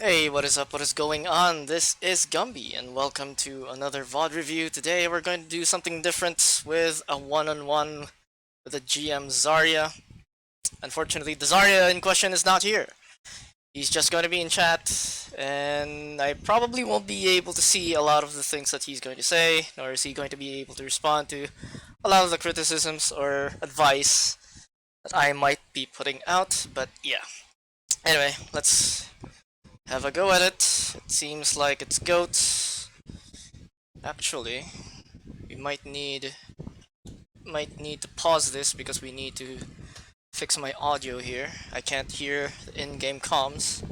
Hey, what is up? What is going on? This is Gumby, and welcome to another VOD review. Today we're going to do something different with a one-on-one with the GM Zarya. Unfortunately, the Zarya in question is not here. He's just going to be in chat, and I probably won't be able to see a lot of the things that he's going to say, nor is he going to be able to respond to a lot of the criticisms or advice that I might be putting out, but yeah. Anyway, let's have a go at it. It seems like it's goats. Actually, we might need to pause this because we need to fix my audio here. I can't hear the in-game comms.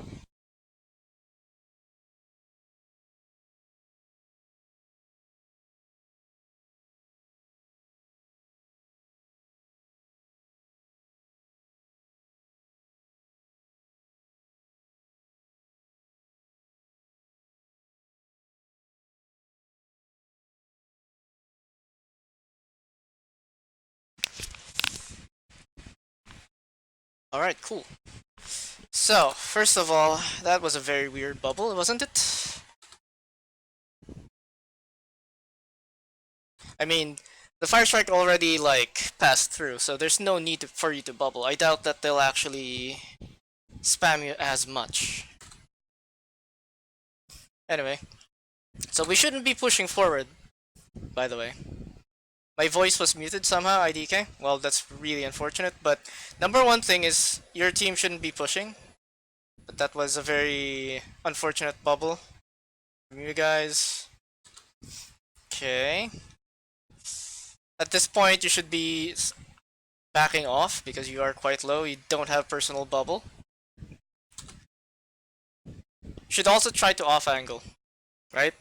Alright, cool. So, first of all, that was a very weird bubble, wasn't it? I mean, the fire strike already like passed through, so there's no need for you to bubble. I doubt that they'll actually spam you as much. Anyway, so we shouldn't be pushing forward, by the way. My voice was muted somehow, IDK. Well, that's really unfortunate, but number one thing is your team shouldn't be pushing. But that was a very unfortunate bubble from you guys. Okay. At this point, you should be backing off because you are quite low. You don't have personal bubble. You should also try to off angle, right?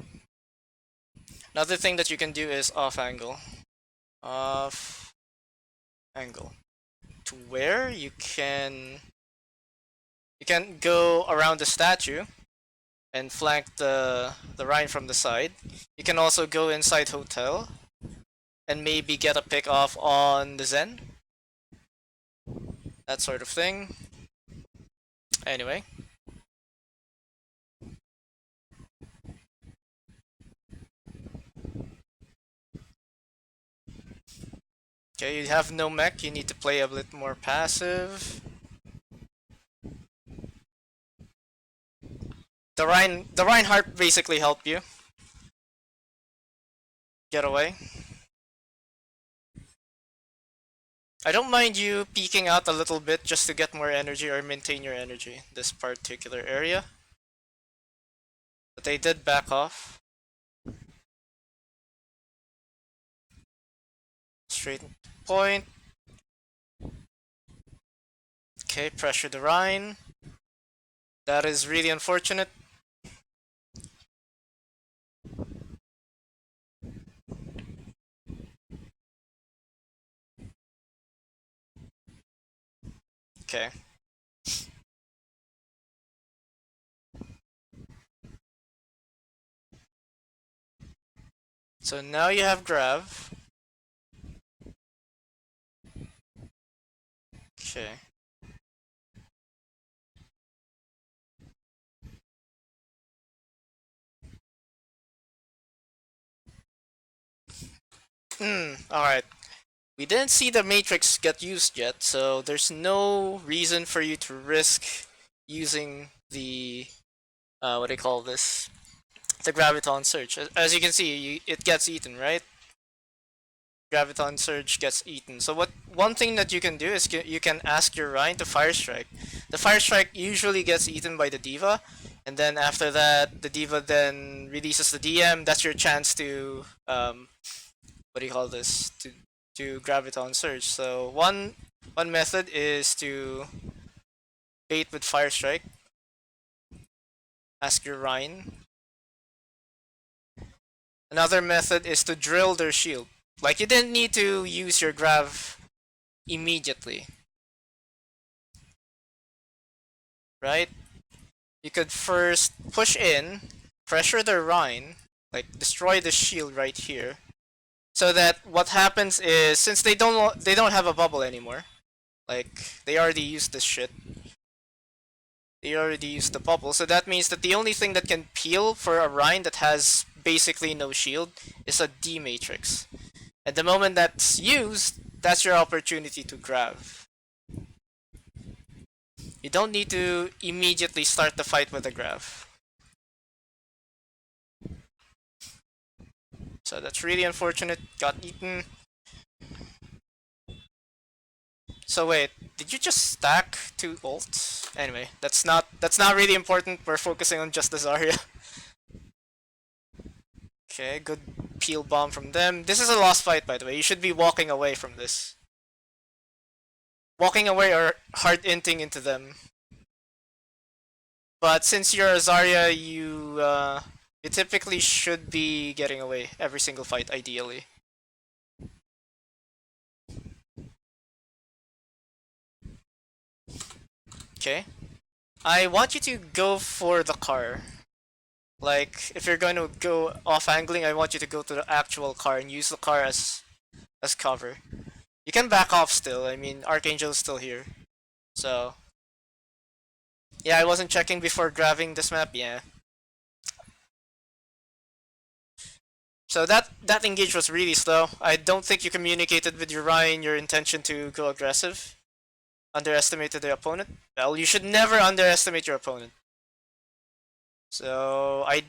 Another thing that you can do is off angle. Off angle. To where you can go around the statue and flank the Rhine from the side. You can also go inside hotel and maybe get a pick off on the Zen. That sort of thing. Anyway. Okay, you have no mech, you need to play a bit more passive. The Reinhardt basically helped you get away. I don't mind you peeking out a little bit just to get more energy or maintain your energy this particular area. But they did back off. Straight point. Okay, pressure the Rhine. That is really unfortunate. Okay. So now you have Grav. Okay. Alright. We didn't see the Matrix get used yet, so there's no reason for you to risk using the, what do you call this? The Graviton Surge. As you can see, it gets eaten, right? Graviton Surge gets eaten. So one thing that you can do is you can ask your Rhine to Fire Strike. The Fire Strike usually gets eaten by the Diva, and then after that, the Diva then releases the DM. That's your chance to, what do you call this? To Graviton Surge. So one method is to bait with Fire Strike. Ask your Rhine. Another method is to drill their shield. Like, you didn't need to use your Grav immediately, right? You could first push in, pressure the Rhine, like destroy the shield right here, so that what happens is, since they don't have a bubble anymore, like they already used this shit. They already used the bubble, so that means that the only thing that can peel for a Rhine that has basically no shield is a D matrix. At the moment that's used, that's your opportunity to grab. You don't need to immediately start the fight with a grab. So that's really unfortunate. Got eaten. So wait, did you just stack two ults? Anyway, that's not really important. We're focusing on just the Zarya. Okay, good peel bomb from them. This is a lost fight, by the way. You should be walking away from this. Walking away or hard inting into them. But since you're a Zarya, you typically should be getting away every single fight, ideally. Okay. I want you to go for the car. Like, if you're going to go off angling, I want you to go to the actual car and use the car as cover. You can back off still. I mean, Archangel's still here. So, yeah, I wasn't checking before grabbing this map. Yeah. So that engage was really slow. I don't think you communicated with your Ryan your intention to go aggressive. Underestimated the opponent. Well, you should never underestimate your opponent. So I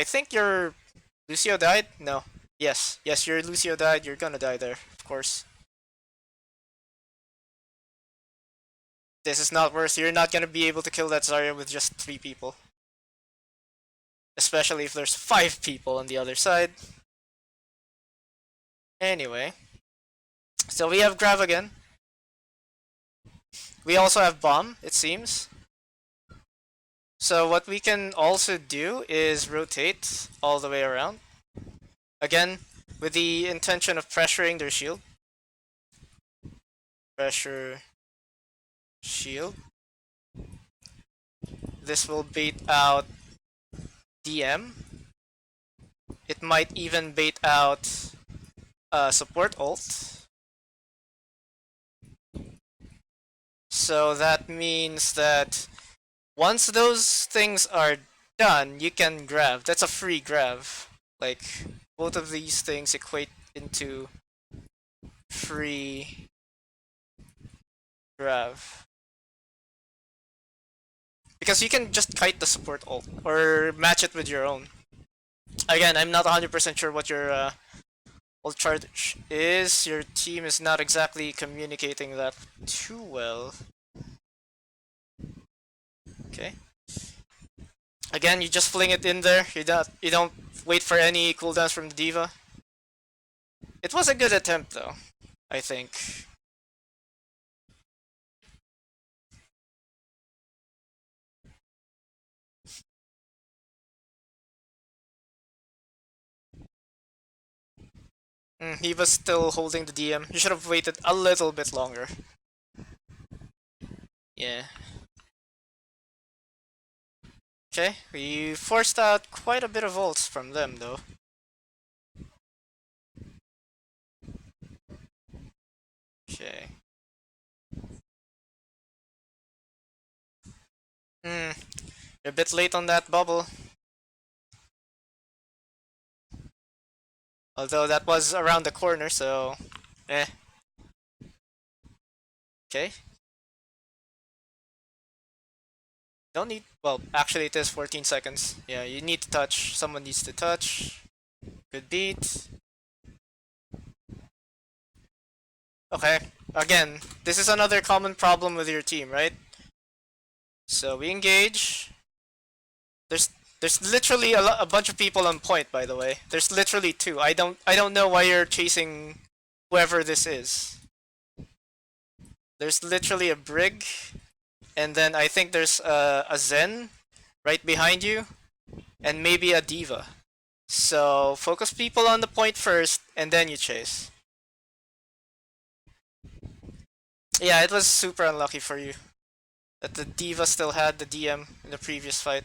think your Lucio died? No. Yes. Yes, your Lucio died. You're gonna die there, of course. This is not worth. You're not gonna be able to kill that Zarya with just 3 people. Especially if there's 5 people on the other side. Anyway. So we have Grav again. We also have Bomb, it seems. So what we can also do is rotate all the way around. Again, with the intention of pressuring their shield. Pressure shield. This will bait out DM. It might even bait out support ult. So that means that once those things are done, you can grab. That's a free grab. Like, both of these things equate into free grab. Because you can just kite the support ult, or match it with your own. Again, I'm not 100% sure what your ult charge is. Your team is not exactly communicating that too well. Okay. Again, you just fling it in there. You don't wait for any cooldowns from the D.Va. It was a good attempt though, I think. He was still holding the DM. You should have waited a little bit longer. Yeah. Okay, we forced out quite a bit of ults from them though. Okay. You're a bit late on that bubble. Although that was around the corner, so... Eh. Okay. Don't need... Well, actually it is 14 seconds. Yeah, you need to touch. Someone needs to touch. Good beat. Okay. Again, this is another common problem with your team, right? So we engage. There's there's literally a bunch of people on point, by the way. There's literally 2. I don't know why you're chasing whoever this is. There's literally a Brig, and then I think there's a Zen right behind you, and maybe a D.Va. So focus people on the point first, and then you chase. Yeah, it was super unlucky for you that the D.Va still had the DM in the previous fight.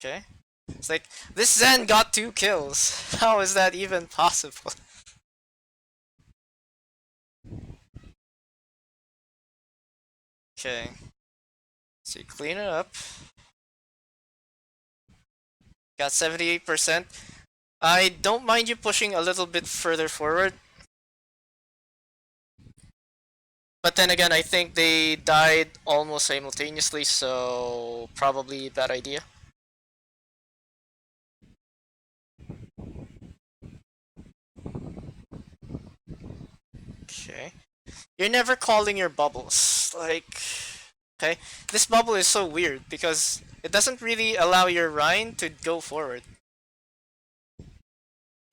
Okay. It's like, this Zen got 2 kills. How is that even possible? Okay. So you clean it up. Got 78%. I don't mind you pushing a little bit further forward. But then again, I think they died almost simultaneously, so probably a bad idea. Okay. You're never calling your bubbles. Like, okay. This bubble is so weird because it doesn't really allow your Rhine to go forward.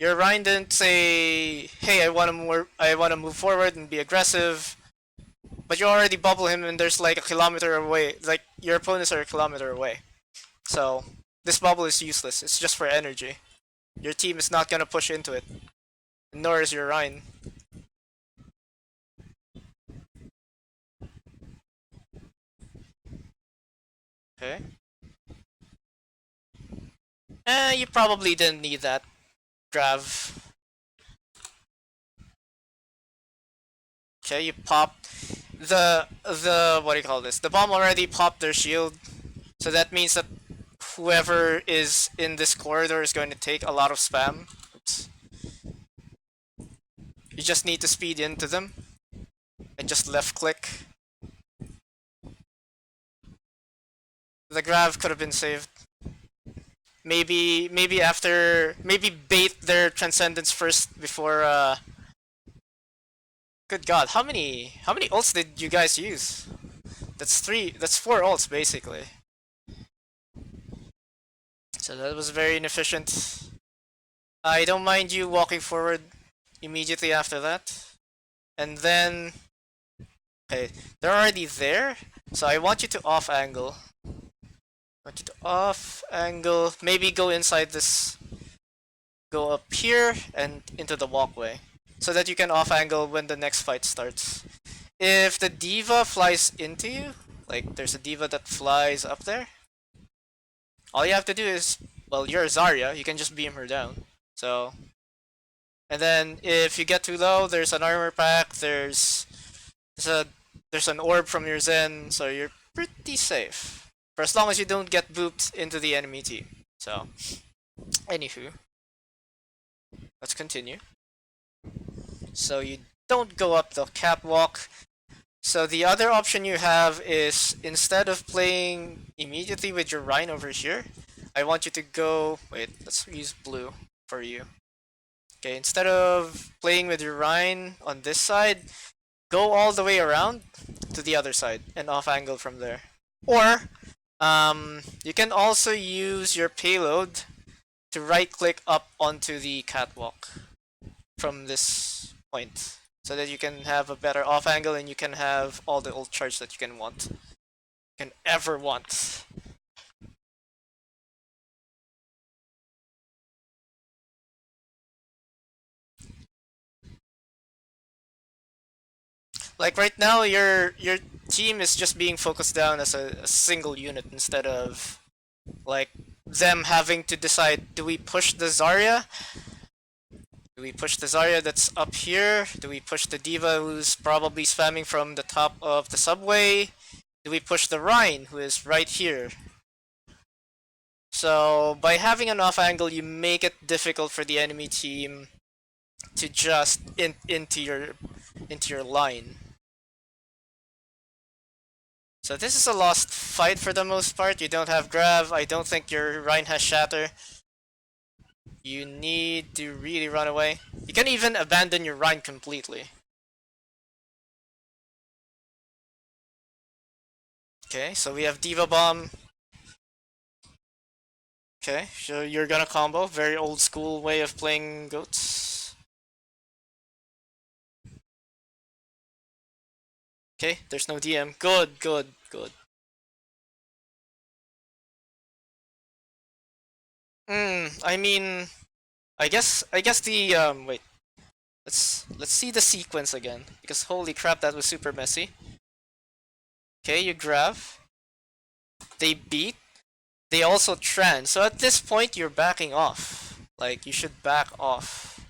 Your Rhine didn't say, "Hey, I want to move forward and be aggressive." But you already bubble him, and there's like a kilometer away. Like your opponents are a kilometer away. So this bubble is useless. It's just for energy. Your team is not gonna push into it, nor is your Rhine. Okay. You probably didn't need that, Grav. Okay, you pop the what do you call this? The bomb already popped their shield, so that means that whoever is in this corridor is going to take a lot of spam. Oops. You just need to speed into them and just left click. The Grav could have been saved. Maybe bait their transcendence first before good god, how many ults did you guys use? That's four ults basically. So that was very inefficient. I don't mind you walking forward immediately after that. And then okay, they're already there. So I want you to off angle. I want you to off angle. Maybe go inside this, go up here and into the walkway. So that you can off angle when the next fight starts. If the diva flies into you, like there's a diva that flies up there, all you have to do is, well, you're Zarya, you can just beam her down. So, and then if you get too low, there's an armor pack, there's a there's an orb from your Zen, so you're pretty safe. For as long as you don't get booped into the enemy team. So, anywho, let's continue. So you don't go up the catwalk. So the other option you have is, instead of playing immediately with your Rhine over here, I want you to go, wait, let's use blue for you. Okay, instead of playing with your Rhine on this side, go all the way around to the other side and off angle from there. Or, you can also use your payload to right click up onto the catwalk from this point, so that you can have a better off angle and you can have all the ult charge that can ever want. Like right now, your team is just being focused down as a single unit instead of like them having to decide: do we push the Zarya? Do we push the Zarya that's up here? Do we push the Diva who's probably spamming from the top of the subway? Do we push the Rhine who is right here? So by having an off angle, you make it difficult for the enemy team to just into your line. So this is a lost fight for the most part. You don't have Grav. I don't think your Rhine has Shatter. You need to really run away. You can even abandon your Rhine completely. Okay, so we have Diva Bomb. Okay, so you're gonna combo. Very old school way of playing goats. Okay, there's no DM. Good, good, good. I mean, I guess the wait. Let's see the sequence again, because holy crap, that was super messy. Okay, you grab. They beat. They also trans. So at this point, you're backing off. Like, you should back off.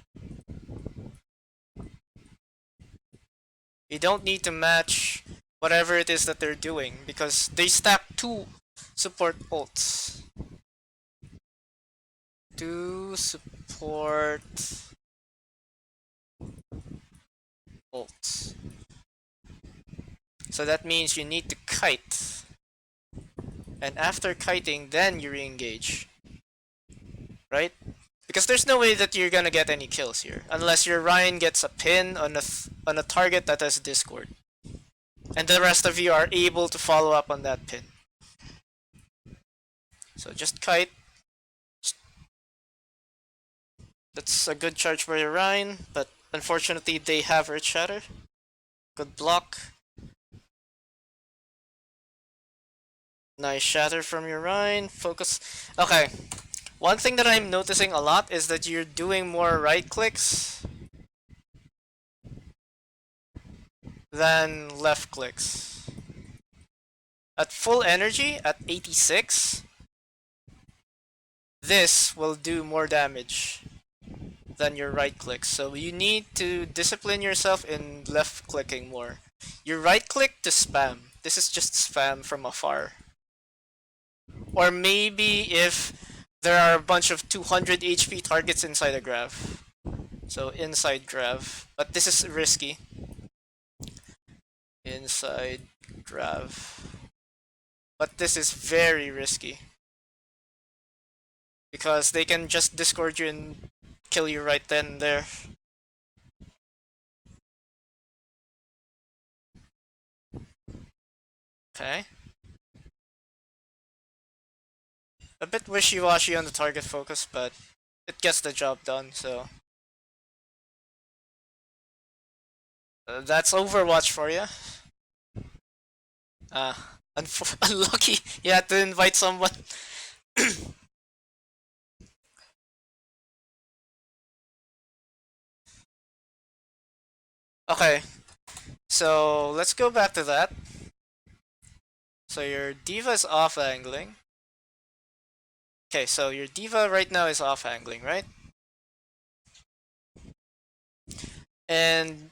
You don't need to match whatever it is that they're doing because they stack two support ults. Two support ults. So that means you need to kite. And after kiting, then you re-engage. Right? Because there's no way that you're gonna get any kills here. Unless your Ryan gets a pin on a target that has Discord. And the rest of you are able to follow up on that pin. So just kite. That's a good charge for your Ryan, but unfortunately they have Earth Shatter. Good block. Nice shatter from your Ryan. Focus. Okay. One thing that I'm noticing a lot is that you're doing more right clicks than left clicks. At full energy, at 86, this will do more damage than your right click. So you need to discipline yourself in left clicking more. You right click to spam. This is just spam from afar. Or maybe if there are a bunch of 200 HP targets inside a grav. So inside grav. But this is risky. Inside grav. But this is very risky. Because they can just discord you and kill you right then and there. Okay. A bit wishy-washy on the target focus, but it gets the job done, so... that's Overwatch for you. Unlucky. You had to invite someone. Okay, so let's go back to that. So your diva is off angling. Okay, so your diva right now is off angling, right? And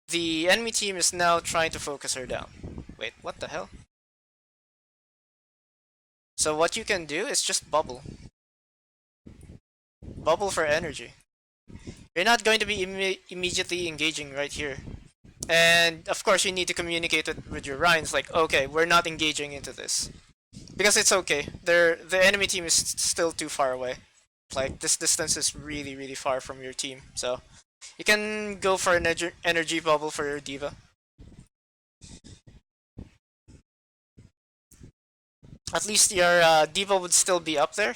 the enemy team is now trying to focus her down. Wait, what the hell? So what you can do is just bubble. Bubble for energy. You're not going to be immediately engaging right here. And of course you need to communicate it with your Ryans like, okay, we're not engaging into this. Because it's okay. The enemy team is still too far away. Like, this distance is really, really far from your team. So, you can go for an energy bubble for your diva. At least your diva would still be up there,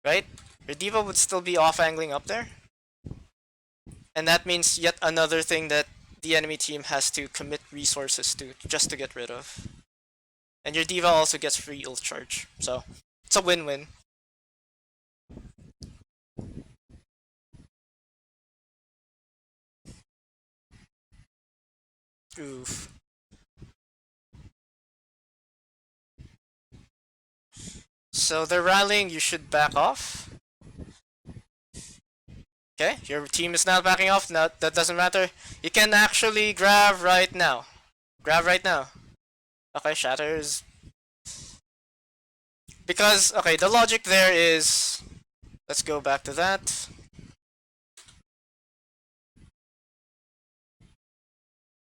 right? Your diva would still be off angling up there. And that means yet another thing that the enemy team has to commit resources to just to get rid of. And your diva also gets free ult charge. So, it's a win-win. Oof. So they're rallying, you should back off. Okay, your team is now backing off. No, that doesn't matter. You can actually grab right now. Grab right now. Okay, shatters. Because, okay, the logic there is... Let's go back to that.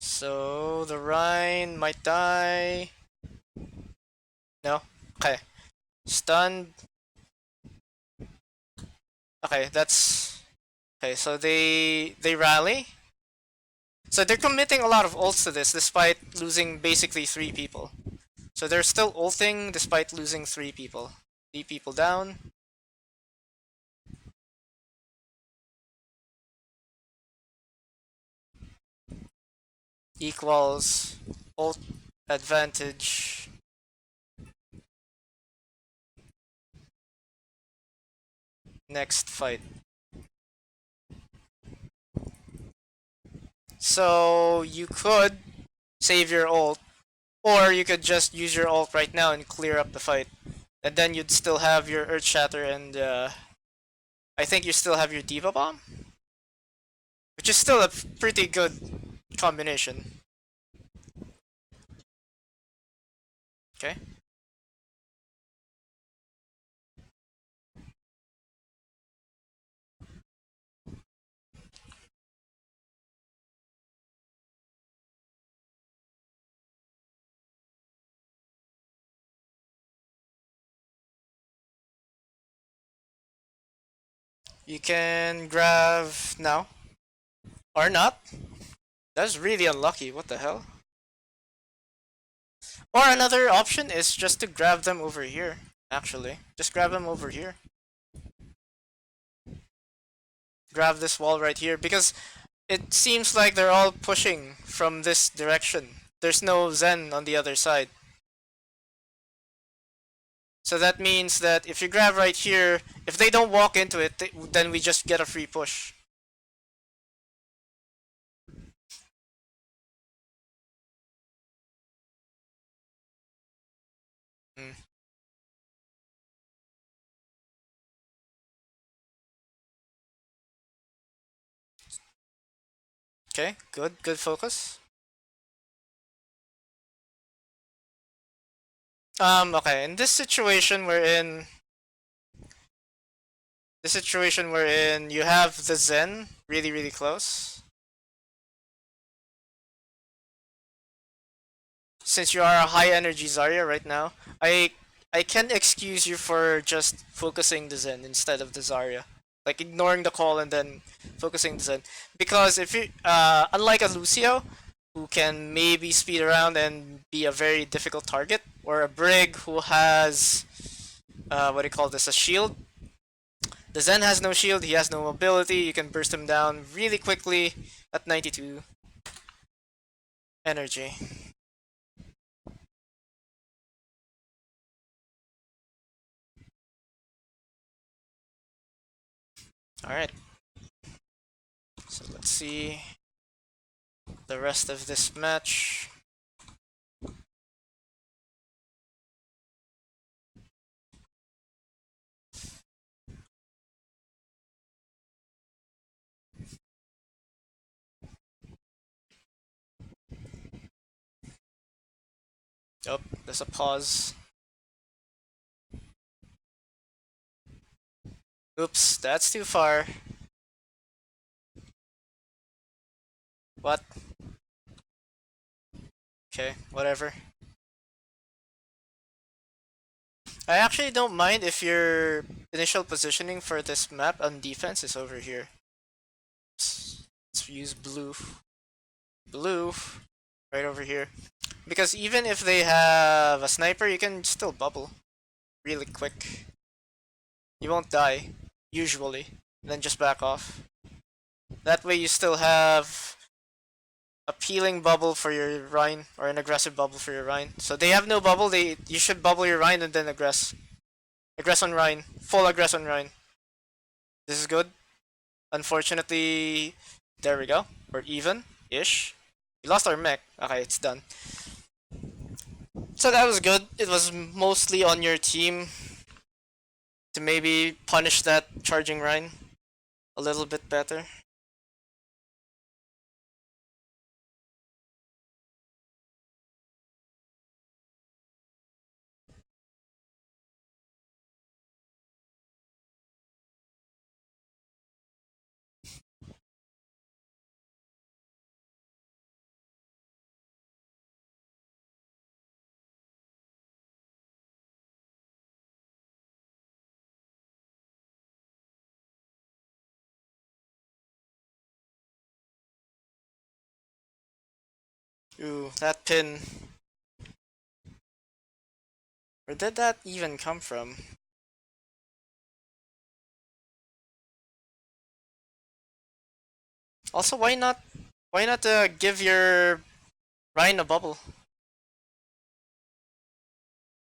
So, the Rhine might die. No? Okay. Stunned. Okay, that's... Okay, so they rally. So they're committing a lot of ults to this despite losing basically 3 people. So they're still ulting despite losing 3 people. 3 people down. Equals ult advantage. Next fight. So you could save your ult, or you could just use your ult right now and clear up the fight. And then you'd still have your Earth Shatter and I think you still have your Diva Bomb? Which is still a pretty good combination. Okay. You can grab now. Or not. That's really unlucky. What the hell? Or another option is just to grab them over here. Actually, just grab them over here. Grab this wall right here because it seems like they're all pushing from this direction. There's no Zen on the other side. So that means that if you grab right here, if they don't walk into it, then we just get a free push. Mm. Okay, good focus. Okay, in this situation we're in, you have the Zen really close. Since you are a high energy Zarya right now, I can excuse you for just focusing the Zen instead of the Zarya. Like ignoring the call and then focusing the Zen. Because if you unlike a Lucio, who can maybe speed around and be a very difficult target, or a Brig who has what do you call this, a shield. The Zen has no shield, he has no mobility, you can burst him down really quickly at 92 energy. Alright, so let's see the rest of this match. Oh, there's a pause. Oops, that's too far. What? Okay, whatever. I actually don't mind if your initial positioning for this map on defense is over here. Let's use blue. Blue. Right over here. Because even if they have a sniper, you can still bubble really quick. You won't die, usually. And then just back off. That way you still have a peeling bubble for your Rhine, or an aggressive bubble for your Rhine. So they have no bubble, you should bubble your Rhine and then aggress. Aggress on Rhine. Full aggress on Rhine. This is good. Unfortunately, there we go. We're even-ish. We lost our mech. Okay, it's done. So that was good. It was mostly on your team to maybe punish that charging Rhine a little bit better. Ooh, that pin. Where did that even come from? Also, why not give your Ryan a bubble?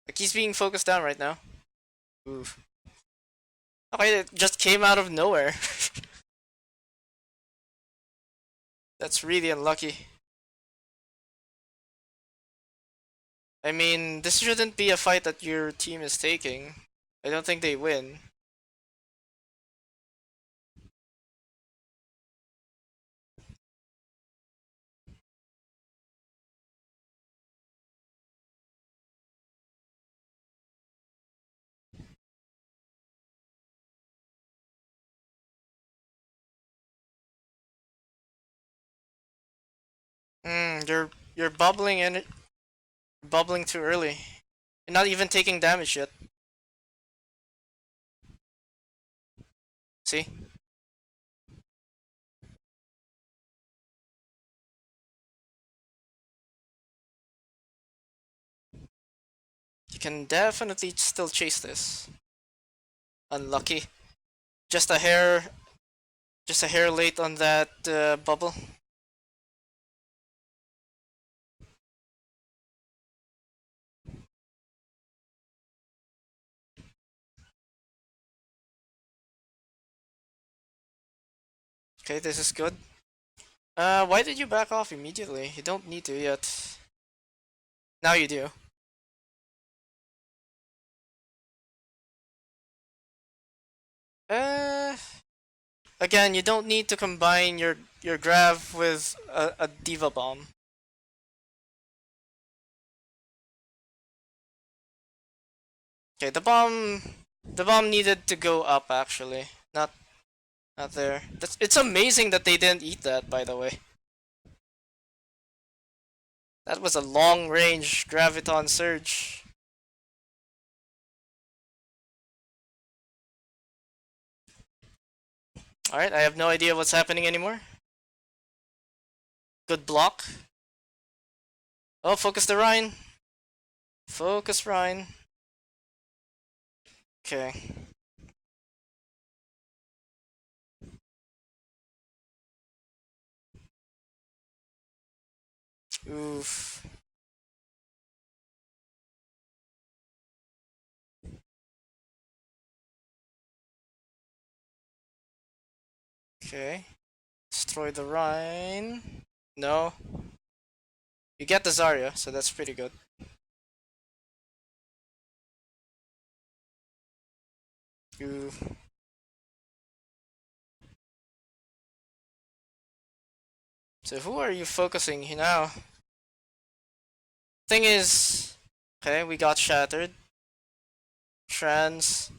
Like he's being focused down right now. Oof. Okay, it just came out of nowhere. That's really unlucky. I mean, this shouldn't be a fight that your team is taking. I don't think they win. You're bubbling and bubbling too early. You're not even taking damage yet. See? You can definitely still chase this. Unlucky. Just a hair, just a hair late on that bubble. Okay, this is good. Why did you back off immediately? You don't need to yet. Now you do. Uh, Again, you don't need to combine your grav with a diva bomb. Okay, the bomb needed to go up actually, not there. It's amazing that they didn't eat that, by the way. That was a long range graviton surge. All right, I have no idea what's happening anymore. Good block. Oh, focus the Rhine. Focus Rhine. Okay. Oof. Okay. Destroy the Rhine. No. You get the Zarya, so that's pretty good. Ooh. So who are you focusing now? Thing is, okay, we got shattered. Trans.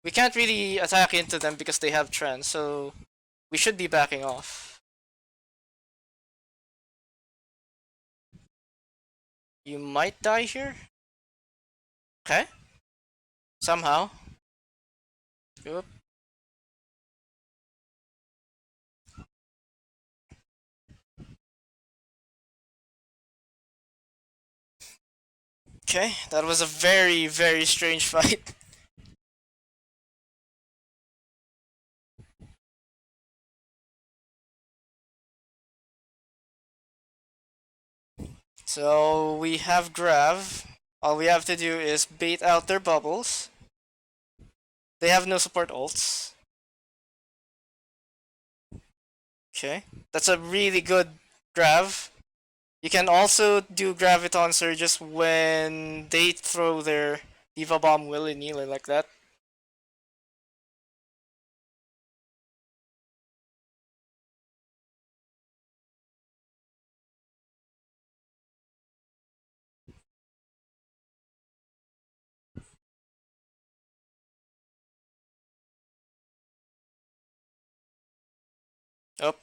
We can't really attack into them because they have trans, so we should be backing off. You might die here. Okay. Somehow. Oop. Okay, that was a very, very strange fight. So we have Grav. All we have to do is bait out their bubbles. They have no support ults. Okay, that's a really good Grav. You can also do Graviton Surges when they throw their Diva Bomb willy-nilly like that. Oh,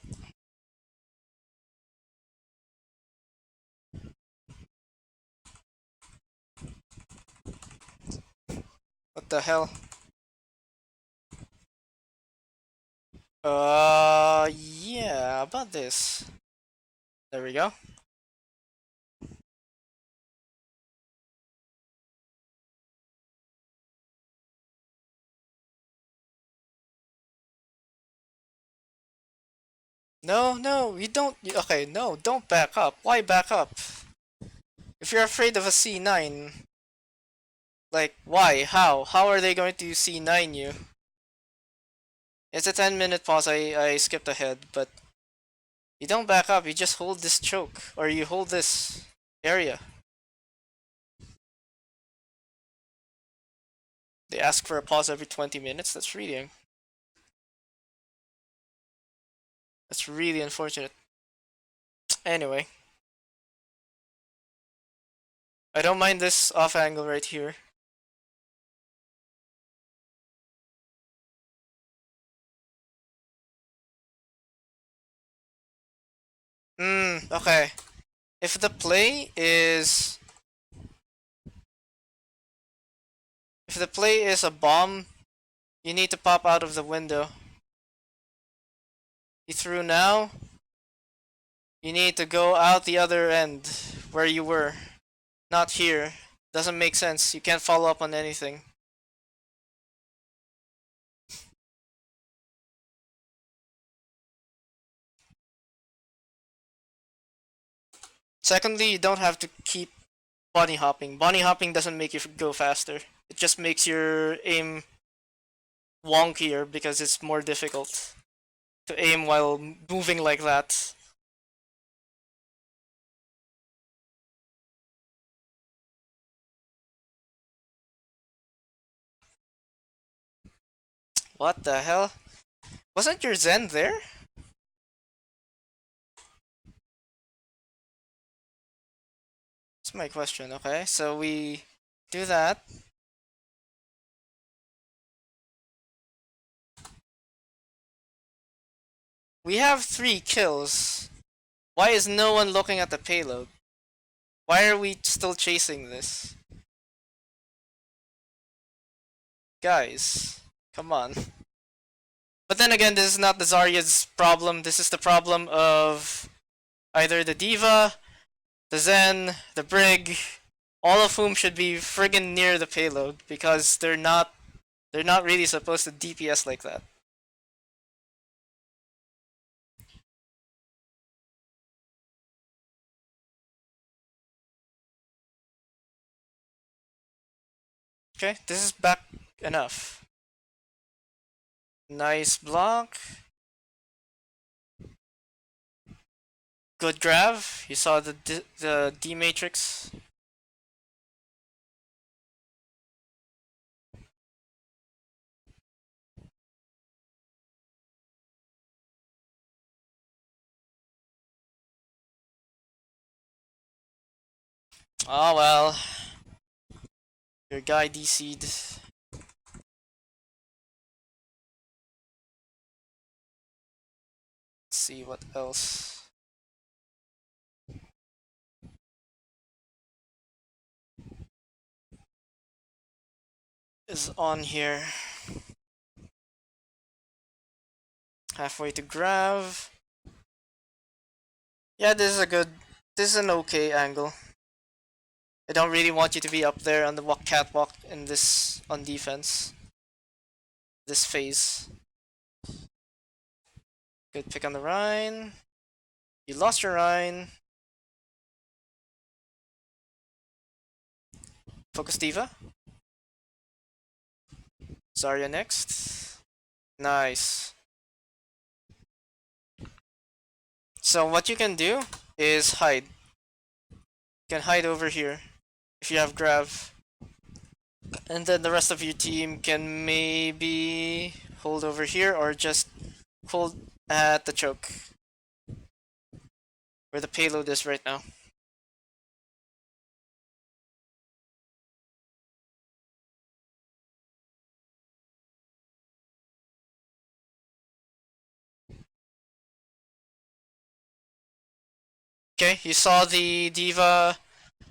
what the hell? Yeah, about this. There we go. No, no, you don't. Okay, no, don't back up. Why back up? If you're afraid of a C9, like, why? How? How are they going to C9 you? It's a 10-minute pause. I skipped ahead, but you don't back up. You just hold this choke, or you hold this area. They ask for a pause every 20 minutes. That's really unfortunate. Anyway, I don't mind this off angle right here. Okay. If the play is if the play is a bomb, you need to pop out of the window. You threw now, you need to go out the other end where you were. Not here. Doesn't make sense. You can't follow up on anything. Secondly, you don't have to keep bunny hopping. Bunny hopping doesn't make you go faster. It just makes your aim wonkier because it's more difficult to aim while moving like that. What the hell? Wasn't your Zen there? That's my question. Okay, so we do that. We have 3 kills. Why is no one looking at the payload? Why are we still chasing this? Guys, come on. But then again, this is not the Zarya's problem. This is the problem of either the Diva, the Zen, the Brig, all of whom should be friggin' near the payload because they're not really supposed to DPS like that. Okay, this is back enough. Nice block. Good grab. You saw the D matrix. Oh well. Your guy DC'd. Let's see what else is on here. Halfway to Grav. Yeah, this is an okay angle. I don't really want you to be up there on the catwalk in this on defense. This phase. Good pick on the Rhine. You lost your Rhine. Focus Diva. Zarya next. Nice. So what you can do is hide. You can hide over here if you have Grav. And then the rest of your team can maybe hold over here or just hold at the choke. Where the payload is right now. Okay, you saw the Diva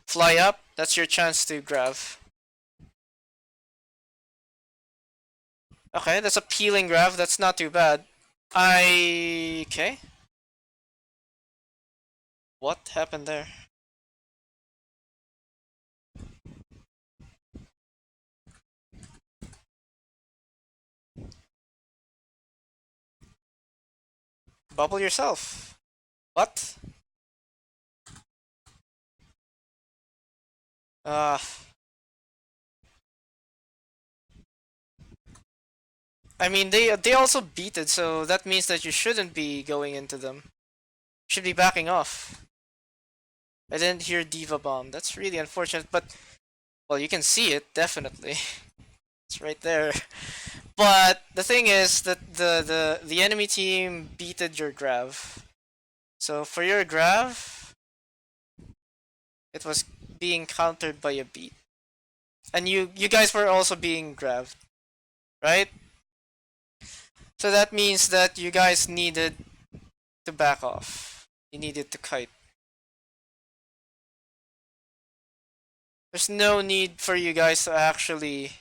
fly up. That's your chance to grab. Okay, that's a peeling grab. That's not too bad. Okay. What happened there? Bubble yourself. What? Uh, I mean they also beat it, so that means that you shouldn't be going into them. You should be backing off. I didn't hear Diva Bomb. That's really unfortunate, but well, you can see it definitely. It's right there. But the thing is that the enemy team beated your grav. So for your grav, it was being countered by a beat. And you guys were also being grabbed, right? So that means that you guys needed to back off. You needed to kite. There's no need for you guys to actually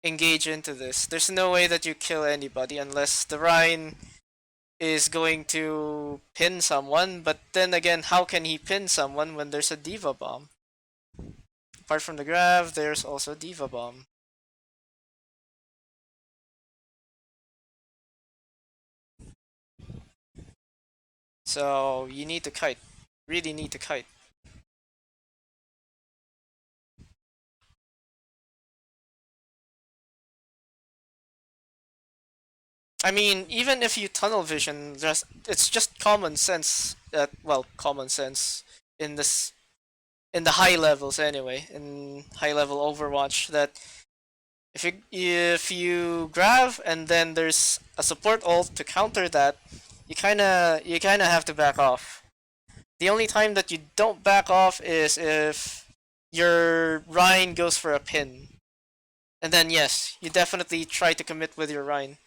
engage into this. There's no way that you kill anybody unless the Rhine is going to pin someone, but then again, how can he pin someone when there's a Diva Bomb? Apart from the grab, there's also Diva Bomb. So you need to kite. Really need to kite. I mean, even if you tunnel vision, just it's just common sense. Well, common sense in this in the high levels anyway, in high level Overwatch, that if you grab and then there's a support ult to counter that, you kinda have to back off. The only time that you don't back off is if your Rhine goes for a pin. And then yes, you definitely try to commit with your Rhine.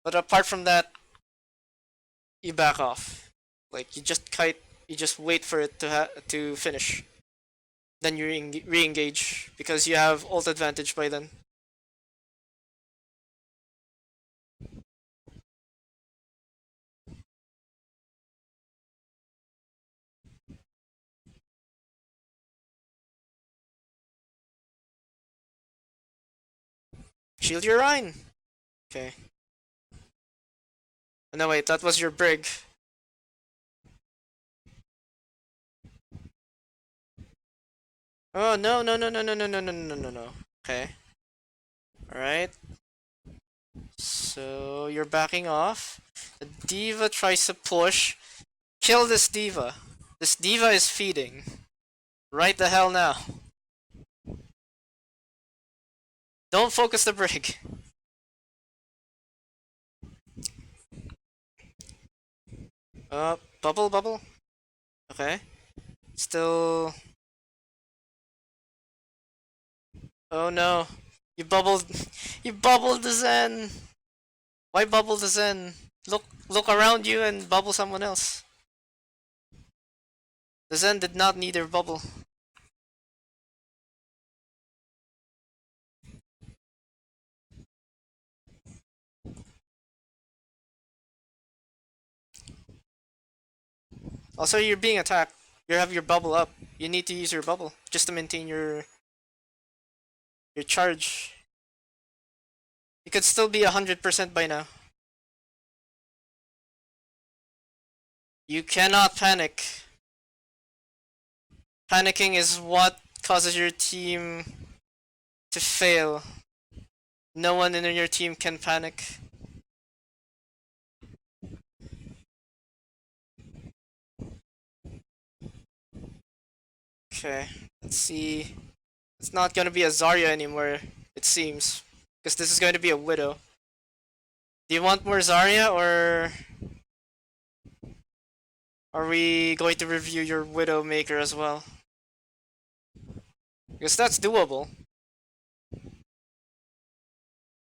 But apart from that, you back off. Like you just kite, you just wait for it to finish. Then you re-engage because you have ult advantage by then. Shield your Rhine. Okay. Oh, no wait, that was your Brig. Oh no no no no no no no no no no no. Okay. Alright. So you're backing off. The Diva tries to push. Kill this Diva. This Diva is feeding. Right the hell now. Don't focus the Brig. Bubble, bubble. Okay. Still. Oh no. You bubbled. You bubbled the Zen. Why bubble the Zen? Look around you and bubble someone else. The Zen did not need their bubble. Also, you're being attacked. You have your bubble up. You need to use your bubble just to maintain your charge. You could still be 100% by now. You cannot panic. Panicking is what causes your team to fail. No one in your team can panic. Okay, let's see. It's not gonna be a Zarya anymore, it seems. Because this is going to be a Widow. Do you want more Zarya, or are we going to review your Widow Maker as well? Because that's doable.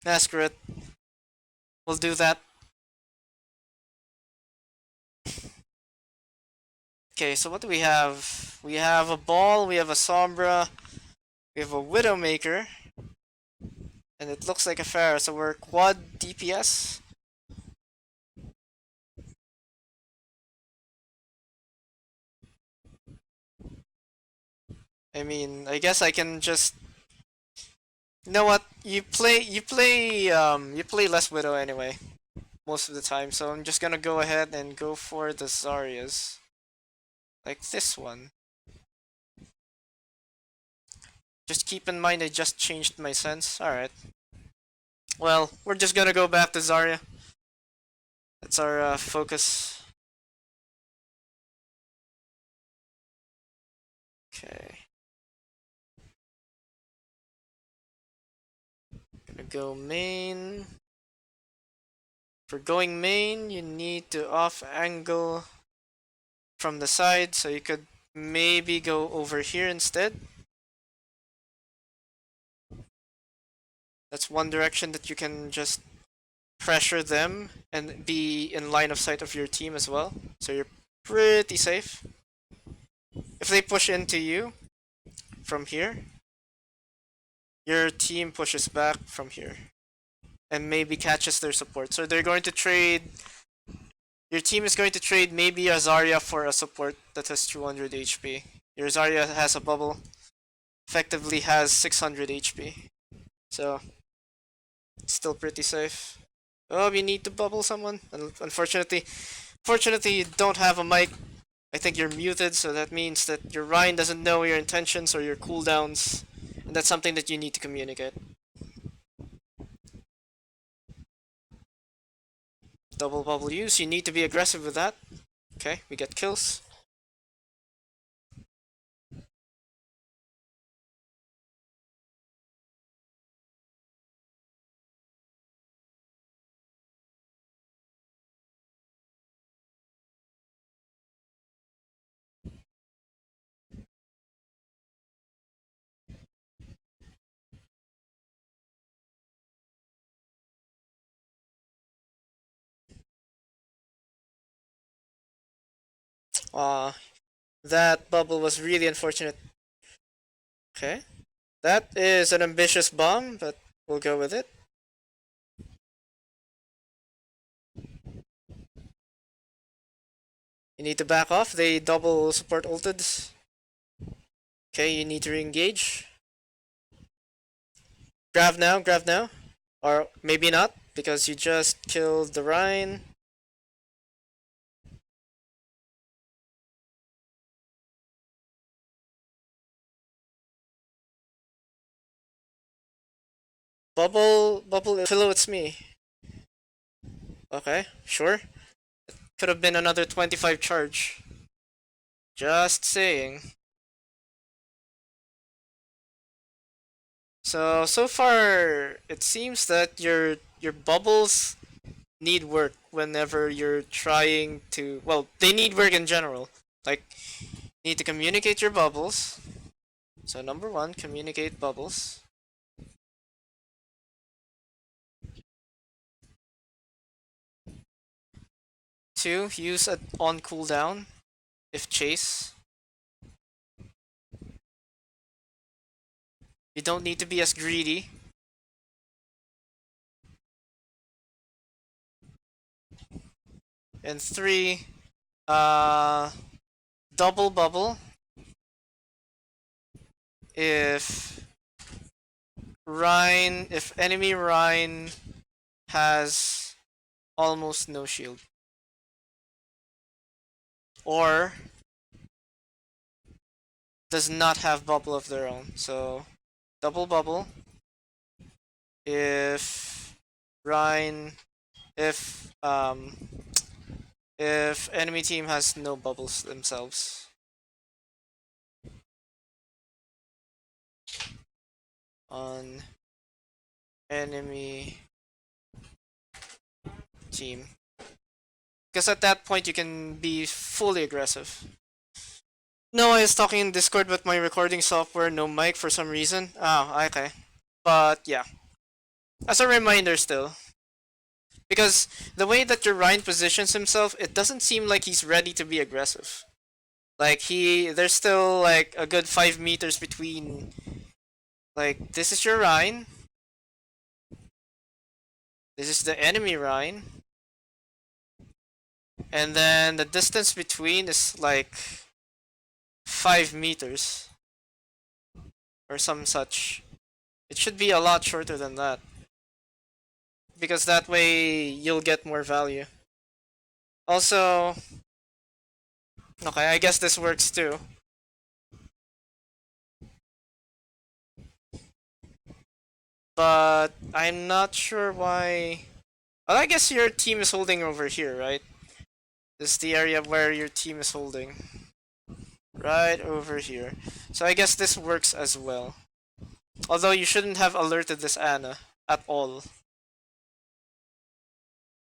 Masquerade. We'll do that. Okay, so what do we have? We have a Ball, we have a Sombra, we have a Widowmaker, and it looks like a Pharah, so we're quad DPS. I mean, I guess I can just. You know what? You play less Widow anyway, most of the time. So I'm just gonna go ahead and go for the Zaryas, like this one. Just keep in mind I just changed my sense. All right. Well, we're just gonna go back to Zarya. That's our focus. Okay. Gonna go main. For going main, you need to off angle from the side, so you could maybe go over here instead. That's one direction that you can just pressure them and be in line of sight of your team as well. So you're pretty safe. If they push into you, from here, your team pushes back from here and maybe catches their support. So they're going to trade. Your team is going to trade maybe a Zarya for a support that has 200 HP. Your Zarya has a bubble, effectively has 600 HP. So it's still pretty safe. Oh, we need to bubble someone. Unfortunately, fortunately, you don't have a mic. I think you're muted, so that means that your Ryan doesn't know your intentions or your cooldowns, and that's something that you need to communicate. Double bubble use, you need to be aggressive with that. Okay, we get kills. Uh, that bubble was really unfortunate. Okay, that is an ambitious bomb, but we'll go with it. You need to back off, they double support ulted. Okay, you need to re-engage. Grab now, grab now. Or maybe not, because you just killed the Rhine. Bubble, Pillow, it's me. Okay, sure. Could have been another 25 charge. Just saying. So far, it seems that your bubbles need work whenever you're trying to. Well, they need work in general. Like, you need to communicate your bubbles. So number one, communicate bubbles. Two, use it on cooldown if chase. You don't need to be as greedy. And three, uh, double bubble if if enemy Rhine has almost no shield. Or does not have bubble of their own. So double bubble if Rhine if enemy team has no bubbles themselves. On enemy team. Because at that point you can be fully aggressive. No, I was talking in Discord with my recording software, no mic for some reason. Oh, okay. But yeah. As a reminder still. Because the way that your Ryan positions himself, it doesn't seem like he's ready to be aggressive. Like there's still like a good 5 meters between. Like this is your Ryan. This is the enemy Ryan. And then the distance between is like 5 meters. Or some such. It should be a lot shorter than that. Because that way you'll get more value. Also, okay, I guess this works too. But I'm not sure why. Well, I guess your team is holding over here, right? This is the area where your team is holding. Right over here. So I guess this works as well. Although you shouldn't have alerted this Ana at all.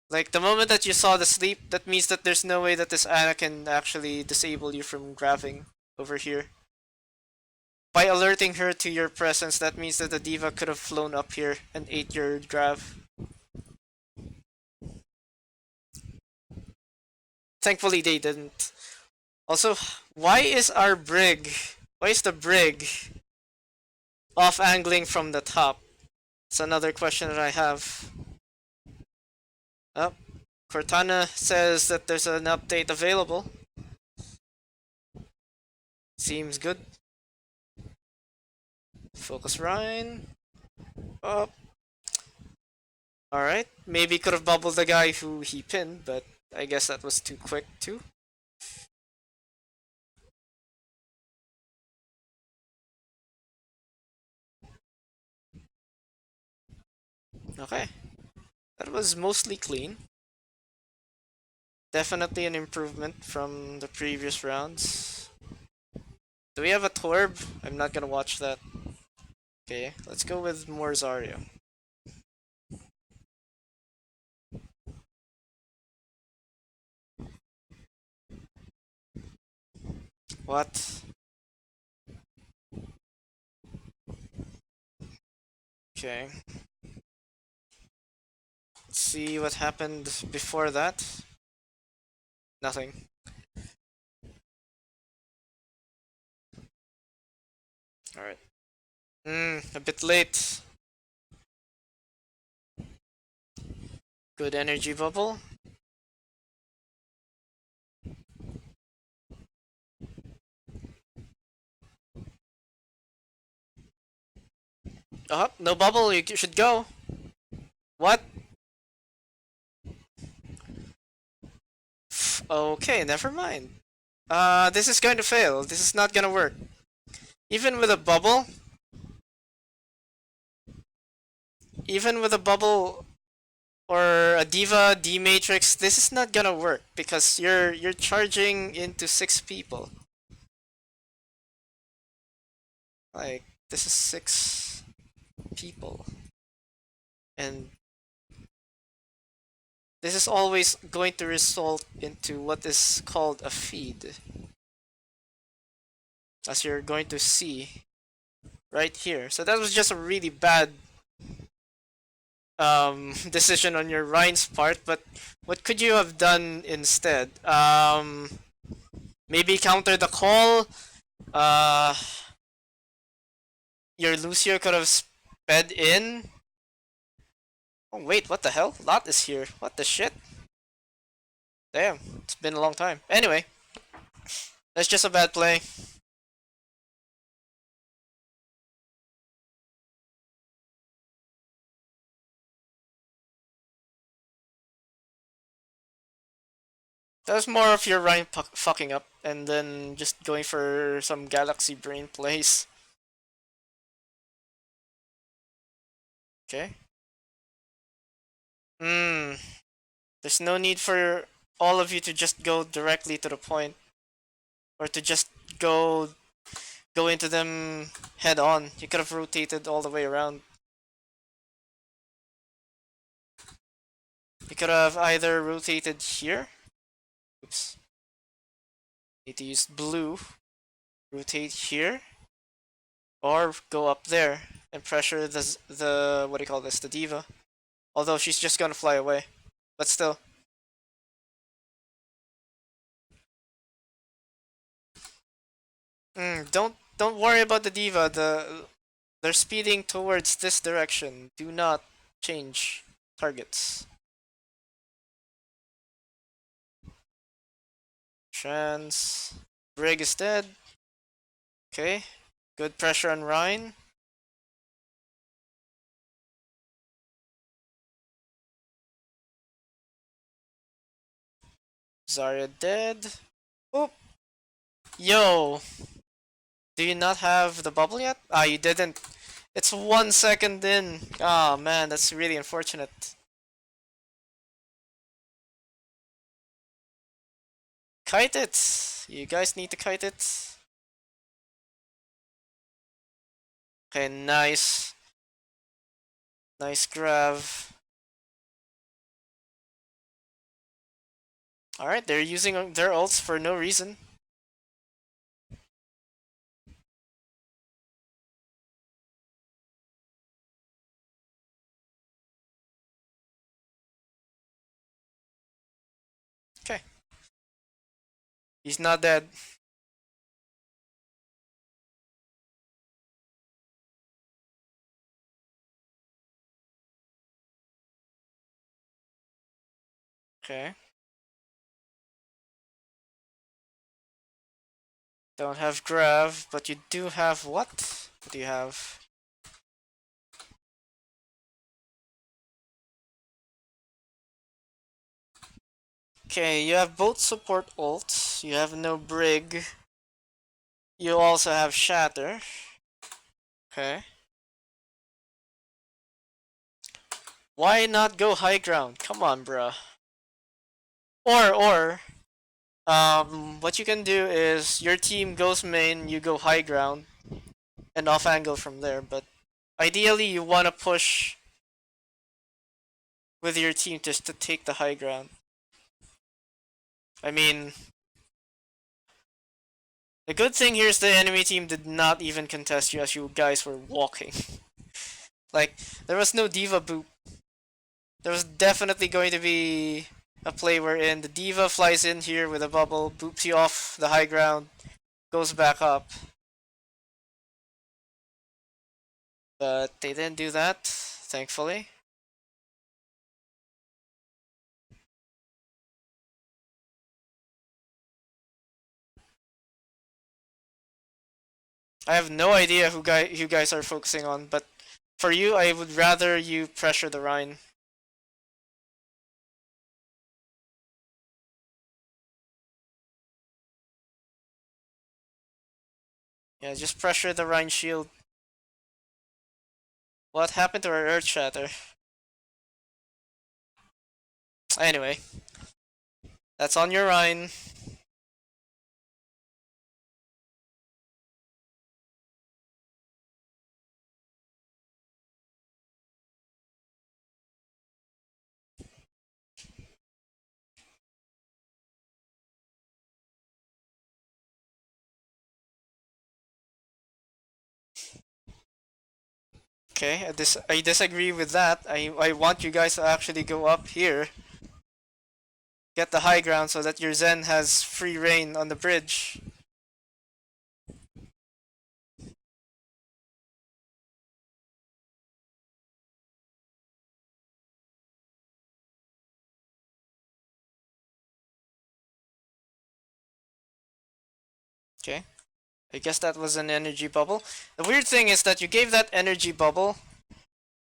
Like, the moment that you saw the sleep, that means that there's no way that this Ana can actually disable you from grabbing over here. By alerting her to your presence, that means that the D.Va could have flown up here and ate your grab. Thankfully, they didn't. Also, why is our brig? Why is the brig off angling from the top? It's another question that I have. Oh, Cortana says that there's an update available. Seems good. Focus Rhine. Oh, alright. Maybe could have bubbled the guy who he pinned, but I guess that was too quick too. Okay. That was mostly clean. Definitely an improvement from the previous rounds. Do we have a Torb? I'm not gonna watch that. Okay, let's go with more Zarya. What? Okay. Let's see what happened before that. Nothing. Alright. A bit late. Good energy bubble. Oh, no bubble, you should go. What? Okay, never mind. This is going to fail. This is not gonna work. Even with a bubble, even with a bubble or a Diva D Matrix, this is not gonna work because you're charging into 6 people. Like this is 6 people, and this is always going to result into what is called a feed, as you're going to see right here. So that was just a really bad decision on your Ryan's part, but what could you have done instead? Maybe counter the call. Uh, your Lucio could have sped in. Oh wait, what the hell? Lot is here. What the shit? Damn, it's been a long time. Anyway, that's just a bad play. That was more of your Ryan fucking up and then just going for some Galaxy Brain plays. Okay. Hmm. There's no need for all of you to just go directly to the point, or to just go go into them head on. You could have rotated all the way around. You could have either rotated here. Oops. Need to use blue. Rotate here, or go up there and pressure the what do you call this? The Diva. Although she's just gonna fly away, but still. Don't worry about the Diva. They're speeding towards this direction. Do not change targets. Trans. Brig is dead. Okay. Good pressure on Rhine. Zarya dead. Oop. Yo. Do you not have the bubble yet? Ah, you didn't. It's 1 second in. Ah, man, that's really unfortunate. Kite it. You guys need to kite it. Okay, nice. Nice grab. Alright, they're using their ults for no reason. Okay. He's not dead. Okay. Don't have grav, but you do have what? What do you have? Okay, you have both support ults. You have no brig. You also have shatter. Okay. Why not go high ground? Come on, bruh. What you can do is your team goes main, you go high ground, and off angle from there. But ideally, you want to push with your team just to take the high ground. I mean, the good thing here is the enemy team did not even contest you as you guys were walking. Like, there was no diva boop. There was definitely going to be a play wherein the diva flies in here with a bubble, boops you off the high ground, goes back up. But they didn't do that, thankfully. I have no idea who you guys are focusing on, but for you, I would rather you pressure the Rhine. Yeah, just pressure the Rhine shield. What happened to our Earth Shatter? Anyway, that's on your Rhine. Okay, I disagree with that. I want you guys to actually go up here, get the high ground so that your Zen has free reign on the bridge. Okay, I guess that was an energy bubble. The weird thing is that you gave that energy bubble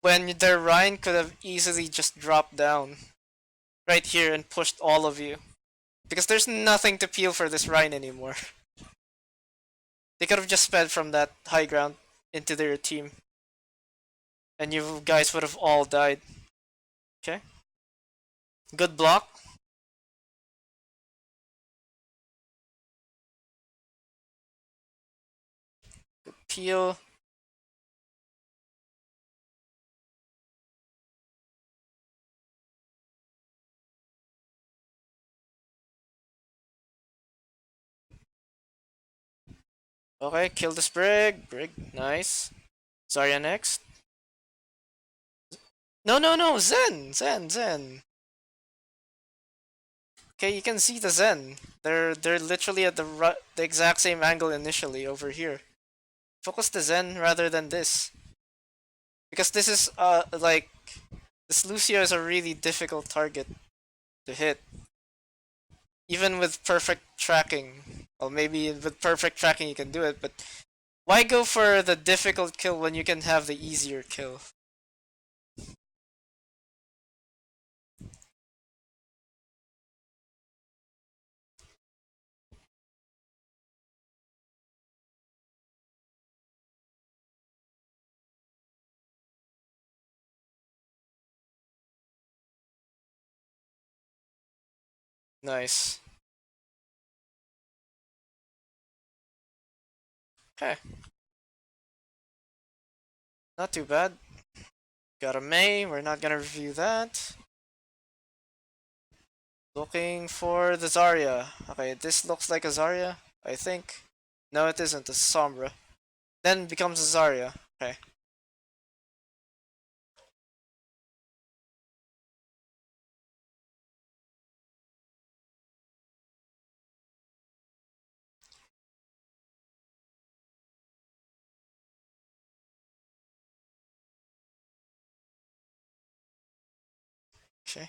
when their Rhine could have easily just dropped down right here and pushed all of you. Because there's nothing to peel for this Rhine anymore. They could have just sped from that high ground into their team. And you guys would have all died. Okay. Good block. Peel. Okay, kill this Brig. Brig, nice. Zarya next. No, no, no, Zen! Zen, Zen. Okay, you can see the Zen. They're literally at the exact same angle initially over here. Focus the Zen rather than this. Because this is, like, this Lucio is a really difficult target to hit. Even with perfect tracking. Well, maybe with perfect tracking you can do it, but why go for the difficult kill when you can have the easier kill? Nice. Okay, not too bad. Got a May, we're not gonna review that. Looking for the Zarya. Okay, this looks like a Zarya, I think. No, it isn't, it's Sombra. Then becomes a Zarya. Okay. Okay.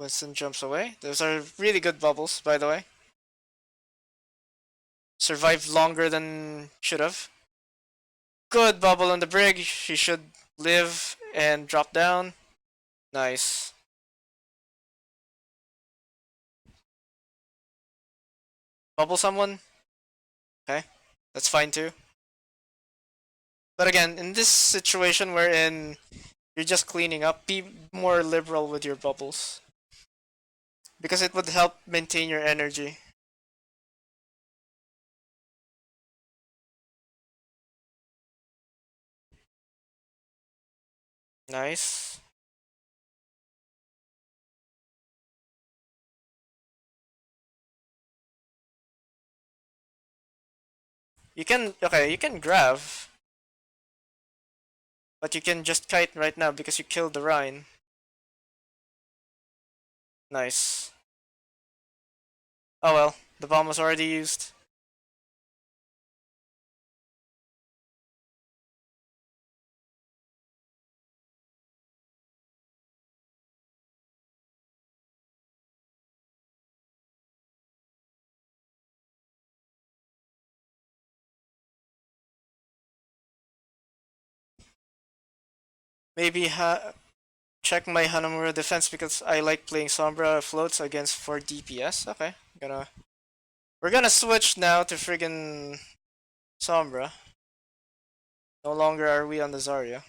Winston jumps away. Those are really good bubbles, by the way. Survived longer than should have. Good bubble on the brig. She should live and drop down. Nice. Bubble someone? Okay. That's fine too. But again, in this situation wherein you're just cleaning up, be more liberal with your bubbles. Because it would help maintain your energy. Nice. You can grab, but you can just kite right now because you killed the Rhine. Nice. Oh well, the bomb was already used. Maybe check my Hanamura defense because I like playing Sombra floats against for DPS. Okay, we're gonna switch now to friggin' Sombra. No longer are we on the Zarya.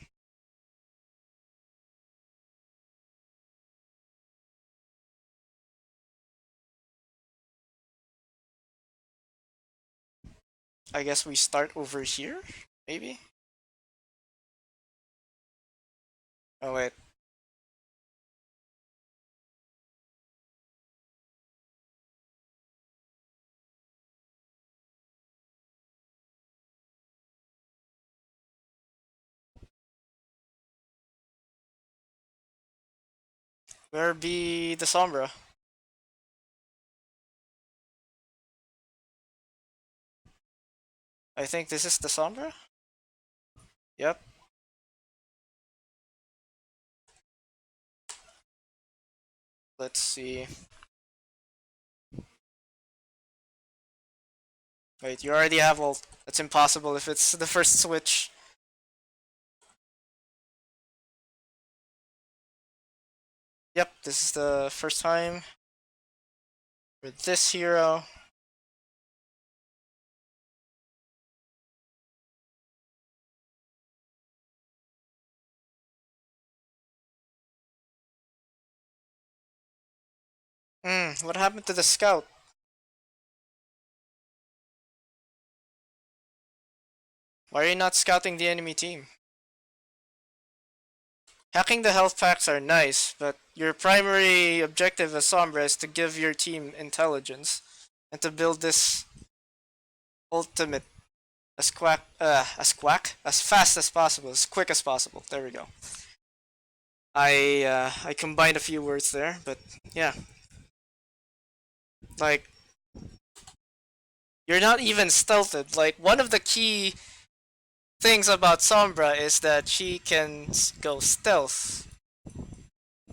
I guess we start over here, maybe? Oh wait, where be the Sombra? I think this is the Sombra? Yep. Let's see. Wait, you already have ult. That's impossible if it's the first switch. Yep, this is the first time for this hero. What happened to the scout? Why are you not scouting the enemy team? Hacking the health packs are nice, but your primary objective as Sombra is to give your team intelligence and to build this ultimate as fast as possible, as quick as possible. There we go. I combined a few words there, but yeah, like you're not even stealthed. Like one of the key things about Sombra is that she can go stealth,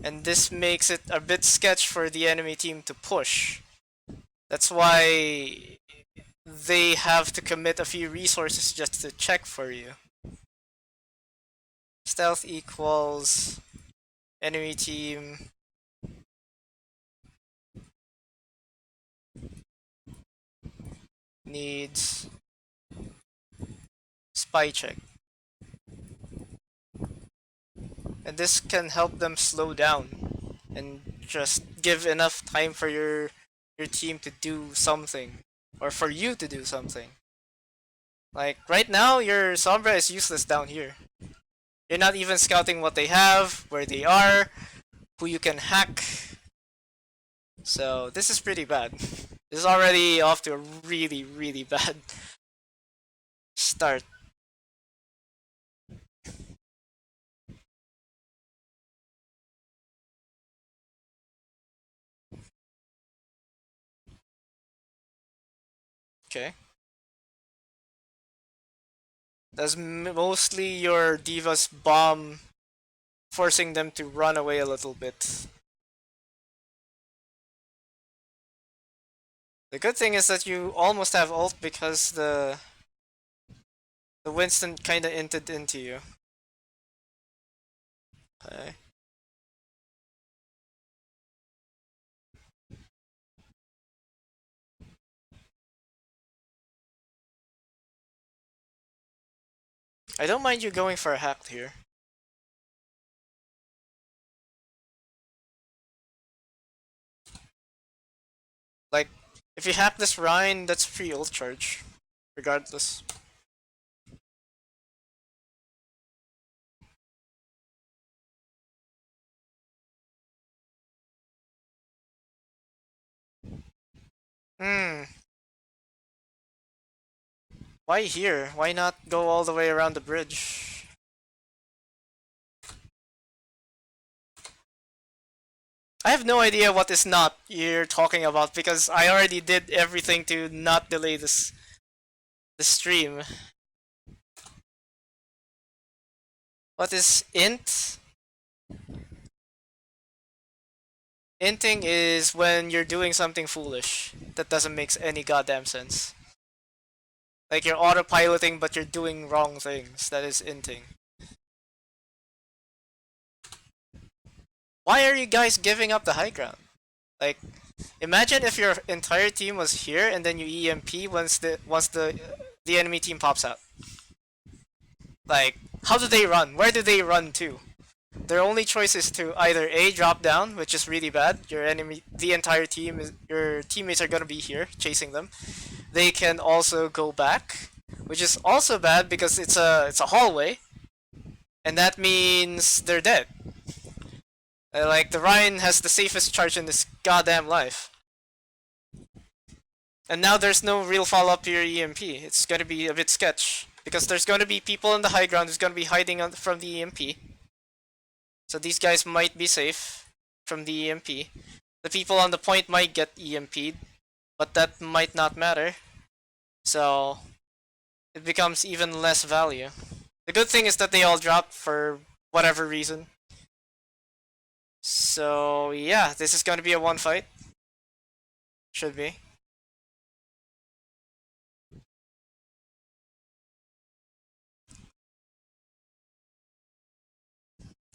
and this makes it a bit sketch for the enemy team to push. That's why they have to commit a few resources just to check for you. Stealth equals enemy team needs spy check. And this can help them slow down and just give enough time for your team to do something or for you to do something. Like right now your Sombra is useless down here. You're not even scouting what they have, where they are, who you can hack. So this is pretty bad. This is already off to a really, really bad start. Okay. That's mostly your Diva's bomb forcing them to run away a little bit. The good thing is that you almost have ult because the Winston kinda inted into you. Okay. I don't mind you going for a hack here. Like, if you hack this Rhine, that's free ult charge. Regardless. Hmm. Why here? Why not go all the way around the bridge? I have no idea what is not you're talking about because I already did everything to not delay the stream. What is int? Inting is when you're doing something foolish that doesn't make any goddamn sense. Like you're autopiloting but you're doing wrong things. That is inting. Why are you guys giving up the high ground? Like, imagine if your entire team was here and then you EMP once the enemy team pops out. Like, how do they run? Where do they run to? Their only choice is to either A, drop down, which is really bad. The entire team your teammates are gonna be here chasing them. They can also go back, which is also bad because it's a hallway, and that means they're dead. Like the Ryan has the safest charge in this goddamn life. And now there's no real follow-up to your EMP. It's gonna be a bit sketch. Because there's gonna be people in the high ground who's gonna be hiding from the EMP. So these guys might be safe from the EMP. The people on the point might get EMP'd, but that might not matter. So it becomes even less value. The good thing is that they all dropped for whatever reason. So yeah, this is gonna be a one fight. Should be.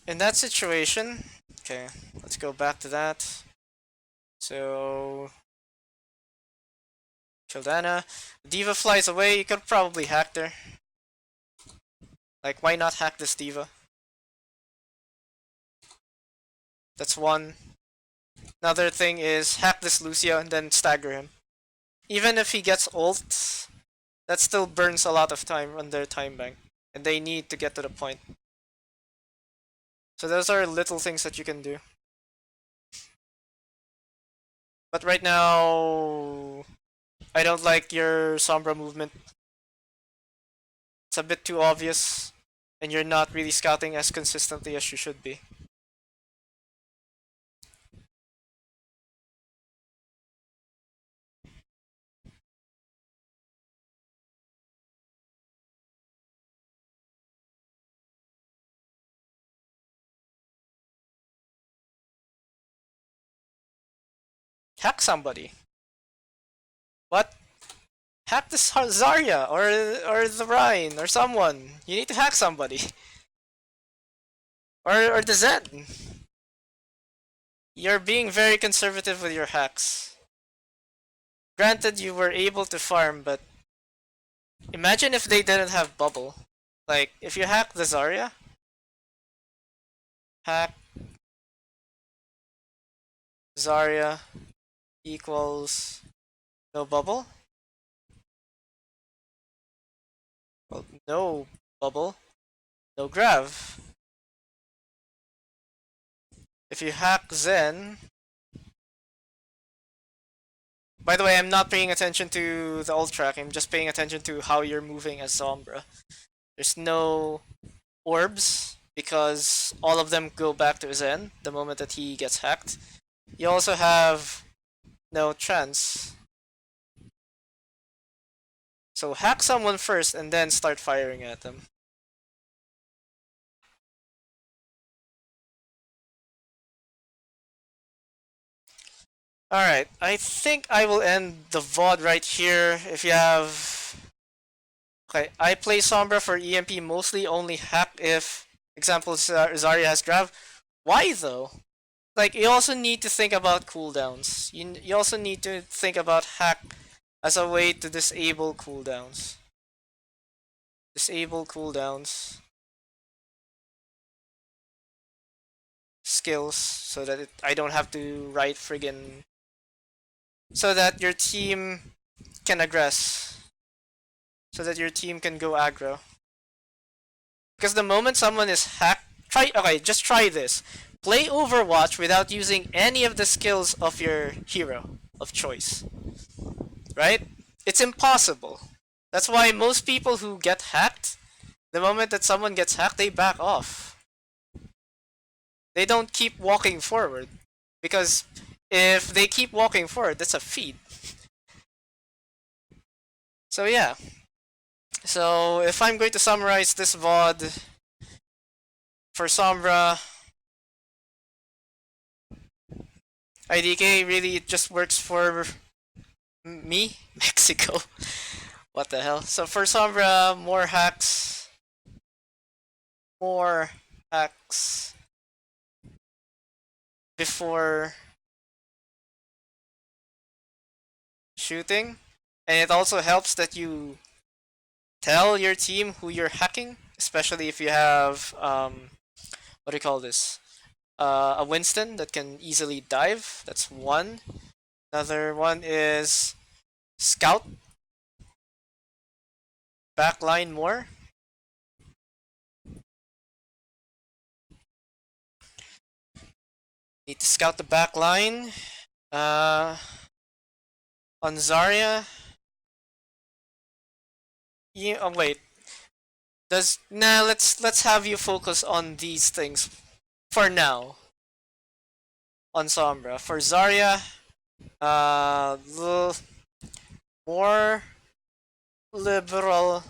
In that situation, okay, let's go back to that. So Kildana, Diva flies away. You could probably hack her. Like, why not hack this Diva? That's one. Another thing is hack this Lucia and then stagger him. Even if he gets ult, that still burns a lot of time on their time bank, and they need to get to the point. So those are little things that you can do. But right now, I don't like your Sombra movement. It's a bit too obvious, and you're not really scouting as consistently as you should be. Hack somebody. What? Hack this Zarya or the Rhine or someone. You need to hack somebody. Or the Zen. You're being very conservative with your hacks. Granted, you were able to farm, but imagine if they didn't have bubble. Like, if you hack the Zarya, hack Zarya equals no bubble. Well, no bubble, no grav. If you hack Zen. By the way, I'm not paying attention to the ult track. I'm just paying attention to how you're moving as Sombra. There's no orbs because all of them go back to Zen the moment that he gets hacked. You also have no chance. So hack someone first and then start firing at them. Alright, I think I will end the VOD right here. If you have... Okay, I play Sombra for EMP mostly, only hack if, example, Zarya has grab. Why though? Like, you also need to think about cooldowns. You also need to think about hack as a way to disable cooldowns. Disable cooldowns. Skills, so that I don't have to write friggin... So that your team can aggress. So that your team can go aggro. Because the moment someone is hacked, okay, just try this. Play Overwatch without using any of the skills of your hero of choice. Right? It's impossible. That's why most people who get hacked, the moment that someone gets hacked, they back off. They don't keep walking forward. Because if they keep walking forward, that's a feed. So yeah. So if I'm going to summarize this VOD for Sombra, IDK really it just works for me, Mexico. What the hell? So for Sombra, more hacks before shooting, and it also helps that you tell your team who you're hacking, especially if you have what do you call this? A Winston that can easily dive. That's one. Another one is scout backline more. Need to scout the backline. On Zarya. Yeah. Oh wait. Let's have you focus on these things for now. On Sombra. For Zarya, more liberal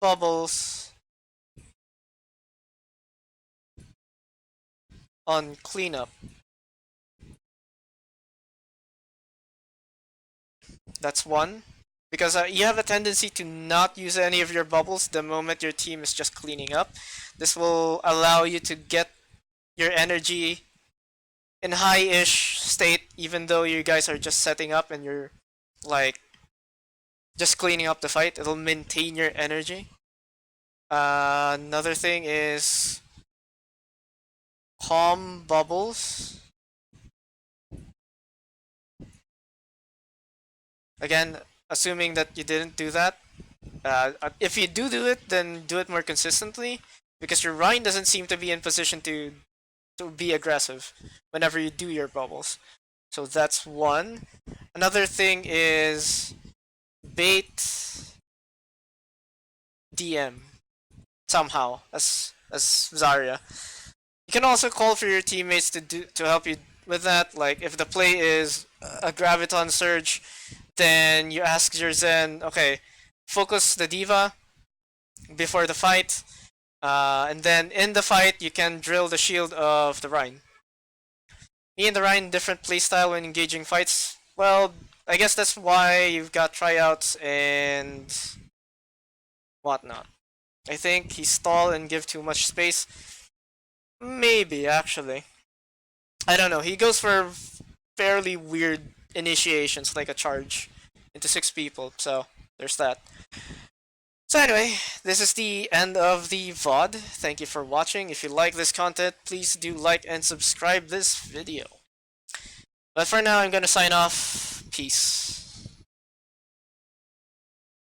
bubbles on cleanup. That's one. Because you have a tendency to not use any of your bubbles the moment your team is just cleaning up. This will allow you to get your energy in high-ish state even though you guys are just setting up and you're like just cleaning up the fight. It'll maintain your energy. Another thing is calm bubbles. Again, assuming that you didn't do that. If you do it, then do it more consistently because your Rhine doesn't seem to be in position to be aggressive whenever you do your bubbles. So that's one. Another thing is bait DM somehow as Zarya. You can also call for your teammates to help you with that. Like if the play is a graviton surge, then you ask your Zen, okay, focus the diva before the fight, and then in the fight you can drill the shield of the Rhine. Me and the Rhine different playstyle when engaging fights. Well, I guess that's why you've got tryouts and whatnot. I think he stall and give too much space. Maybe actually. I don't know. He goes for fairly weird initiations like a charge into 6 people. So there's that. So anyway, this is the end of the VOD. Thank you for watching. If you like this content, please do like and subscribe this video. But for now, I'm gonna sign off. Peace.